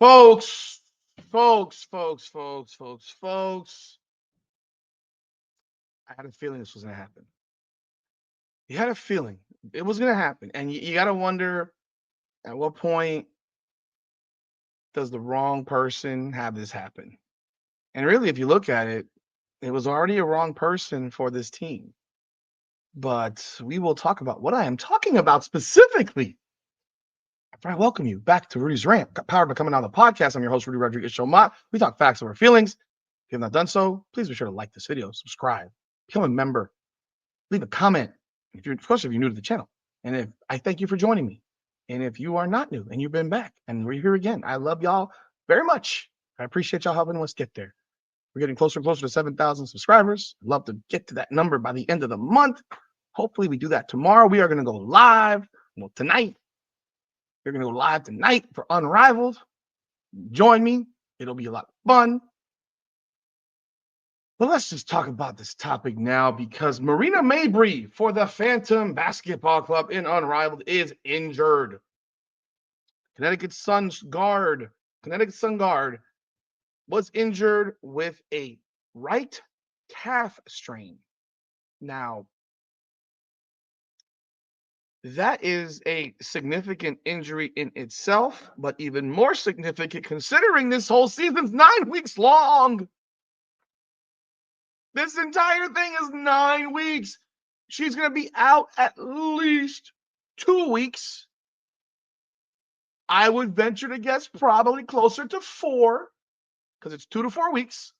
Folks, folks. I had a feeling this was going to happen. You had a feeling it was going to happen. And you got to wonder at what point does the wrong person have this happen? And really, if you look at it, it was already a wrong person for this team. But we will talk about what I am talking about specifically. I welcome you back to Rudy's Rant, powered by Coming Out of the Podcast. I'm your host, Rudy Rodriguez Showmont. We talk facts over feelings. If you have not done so, please be sure to like this video, subscribe, become a member, leave a comment. If you're, of course, if you're new to the channel. And if I thank you for joining me. And if you are not new and you've been back and we're here again, I love y'all very much. I appreciate y'all helping us get there. We're getting closer and closer to 7,000 subscribers. I'd love to get to that number by the end of the month. Hopefully we do that tomorrow. We are going to go live. Well, tonight. We're going to go live tonight for Unrivaled. Join me. It'll be a lot of fun. But let's just talk about this topic now because Marina Mabrey for the Phantom Basketball Club in Unrivaled is injured. Connecticut Sun guard was injured with a right calf strain. Now, that is a significant injury in itself, but even more significant considering this whole season's 9 weeks long. This entire thing is 9 weeks. She's going to be out at least 2 weeks. I would venture to guess probably closer to 4 because it's 2 to 4 weeks.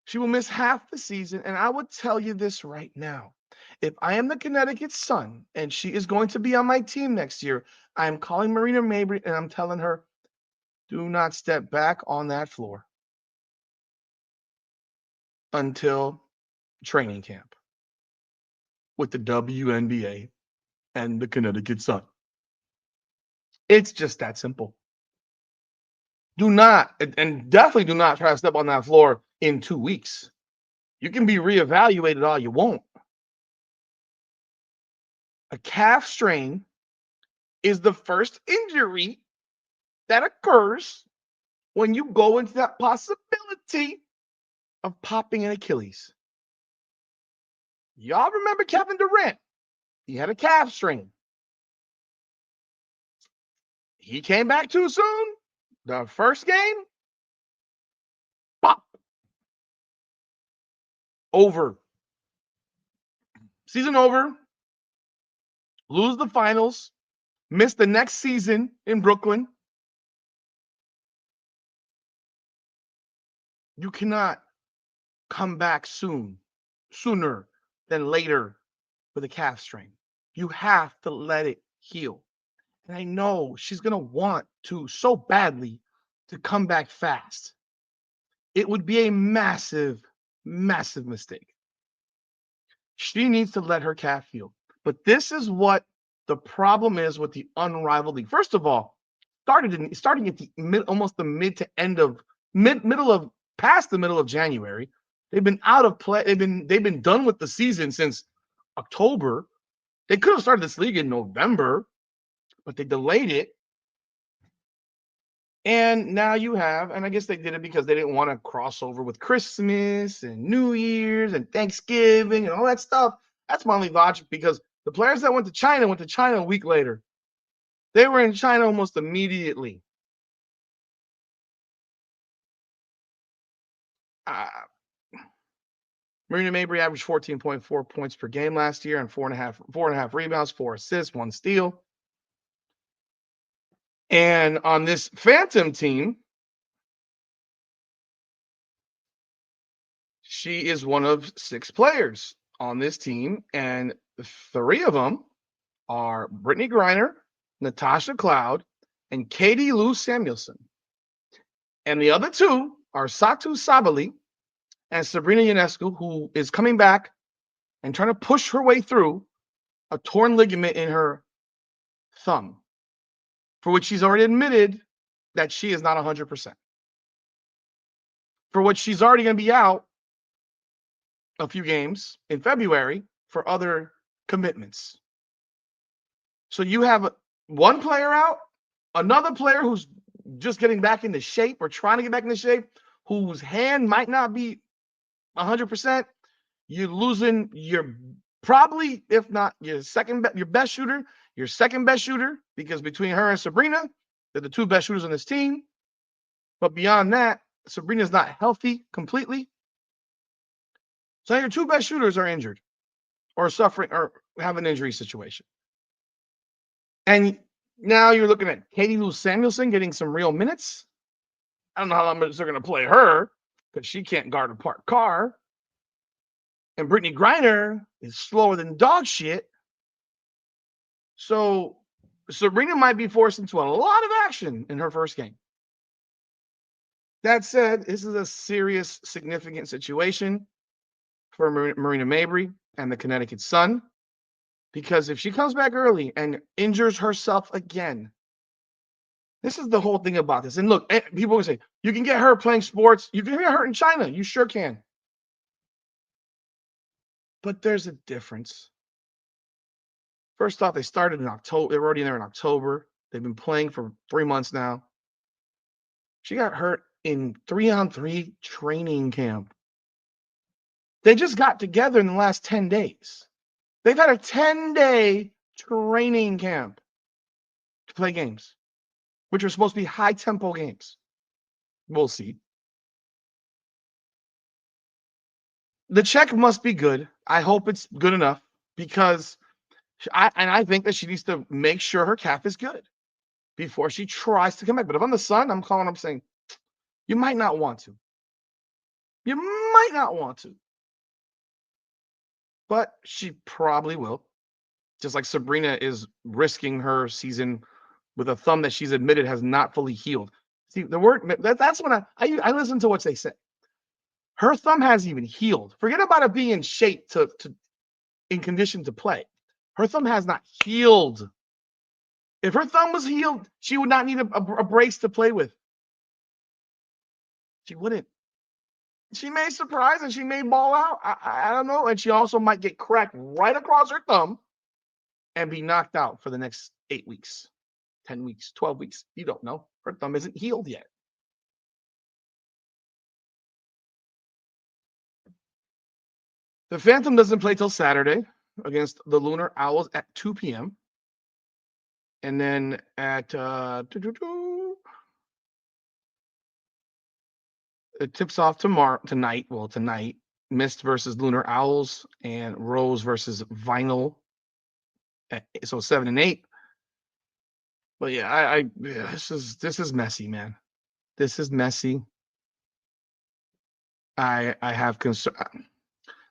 She will miss half the season, and I would tell you this right now. If I am the Connecticut Sun and she is going to be on my team next year, I am calling Marina Mabrey and I'm telling her, do not step back on that floor until training camp with the WNBA and the Connecticut Sun. It's just that simple. Do not, and definitely do not try to step on that floor in 2 weeks. You can be reevaluated all you want. A calf strain is the first injury that occurs when you go into that possibility of popping an Achilles. Y'all remember Kevin Durant? He had a calf strain. He came back too soon. The first game, pop. Over. Season over. Lose the finals. Miss the next season in Brooklyn. You cannot come back sooner than later with a calf strain. You have to let it heal. And I know she's going to want to so badly to come back fast. It would be a massive, massive mistake. She needs to let her calf heal. But this is what the problem is with the Unrivaled League. First of all, starting at the almost the middle of past the middle of January. They've been out of play. They've been done with the season since October. They could have started this league in November, but they delayed it. And now you have, and I guess they did it because they didn't want to cross over with Christmas and New Year's and Thanksgiving and all that stuff. That's my only logic because the players that went to China a week later. They were in China almost immediately. Marina Mabrey averaged 14.4 points per game last year and 4.5 rebounds, 4 assists, 1 steal. And on this Phantom team, she is one of 6 players on this team, and 3 of them are Brittany Griner, Natasha Cloud, and Katie Lou Samuelson. And the other 2 are Satu Sabali and Sabrina Ionescu, who is coming back and trying to push her way through a torn ligament in her thumb, for which she's already admitted that she is not 100%. For which she's already going to be out a few games in February for other commitments. So you have one player out, another player who's just getting back into shape or trying to get back into shape, whose hand might not be 100%, you're losing your probably, if not your best shooter, your second best shooter, because between her and Sabrina, they're the two best shooters on this team. But beyond that, Sabrina's not healthy completely. So your two best shooters are injured or suffering or have an injury situation. And now you're looking at Katie Lou Samuelson getting some real minutes. I don't know how much they're going to play her because she can't guard a parked car. And Brittany Griner is slower than dog shit. So Sabrina might be forced into a lot of action in her first game. That said, this is a serious, significant situation for Marina Mabrey and the Connecticut Sun, because if she comes back early and injures herself again, this is the whole thing about this. And look, people will say, you can get hurt playing sports. You can get hurt in China. You sure can. But there's a difference. First off, they started in October. They were already there in October. They've been playing for 3 months now. She got hurt in 3-on-3 training camp. They just got together in the last 10 days. They've had a 10-day training camp to play games, which are supposed to be high-tempo games. We'll see. The check must be good. I hope it's good enough, because I think that she needs to make sure her calf is good before she tries to come back. But if I'm the Sun, I'm calling up saying, you might not want to. You might not want to. But she probably will. Just like Sabrina is risking her season with a thumb that she's admitted has not fully healed. See, the word that's when I listen to what they say. Her thumb hasn't even healed. Forget about it being in shape to in condition to play. Her thumb has not healed. If her thumb was healed, she would not need a brace to play with. She wouldn't. She may surprise and she may ball out. I don't know. And she also might get cracked right across her thumb and be knocked out for the next 8 weeks, 10 weeks, 12 weeks. You don't know. Her thumb isn't healed yet. The Phantom doesn't play till Saturday against the Lunar Owls at 2 p.m. And then at it tips off tonight. Well, tonight, Mist versus Lunar Owls and Rose versus Vinyl. So 7 and 8. But yeah, this is messy, man. This is messy. I have concern.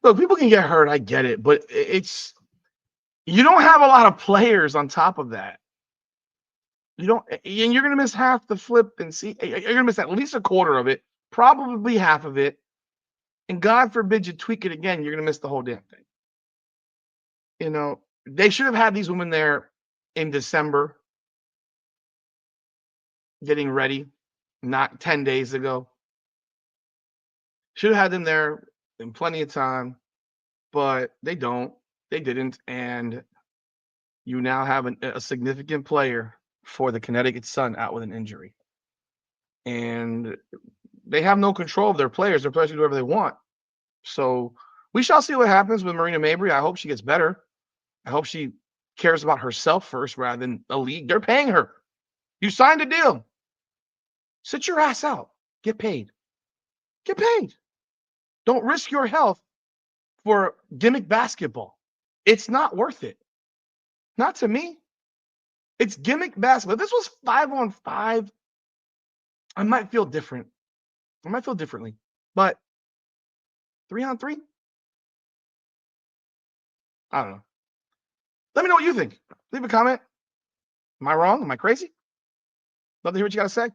Look, people can get hurt. I get it, but you don't have a lot of players on top of that. You don't, and you're gonna miss half the flip and see. You're gonna miss at least a quarter of it, probably half of it, and God forbid you tweak it again, you're gonna miss the whole damn thing. You know, they should have had these women there in December, getting ready, not 10 days ago. Should have had them there in plenty of time, but they don't. They didn't, and you now have a significant player for the Connecticut Sun out with an injury. And they have no control of their players. Their players can do whatever they want. So we shall see what happens with Marina Mabrey. I hope she gets better. I hope she cares about herself first rather than the league. They're paying her. You signed a deal. Sit your ass out. Get paid. Get paid. Don't risk your health for gimmick basketball. It's not worth it. Not to me. It's gimmick basketball. If this was 5-on-5, I might feel different. I might feel differently. But 3-on-3? I don't know. Let me know what you think. Leave a comment. Am I wrong? Am I crazy? Love to hear what you got to say.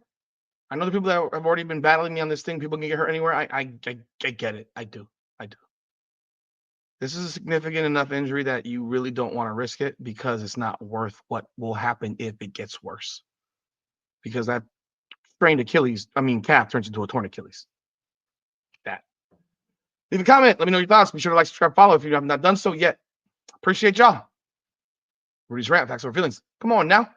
I know the people that have already been battling me on this thing, people can get hurt anywhere. I get it. I do. This is a significant enough injury that you really don't want to risk it, because it's not worth what will happen if it gets worse. Because that strained calf turns into a torn Achilles. That. Leave a comment. Let me know your thoughts. Be sure to like, subscribe, follow if you have not done so yet. Appreciate y'all. Rudy's Rant, Facts Over Feelings. Come on now.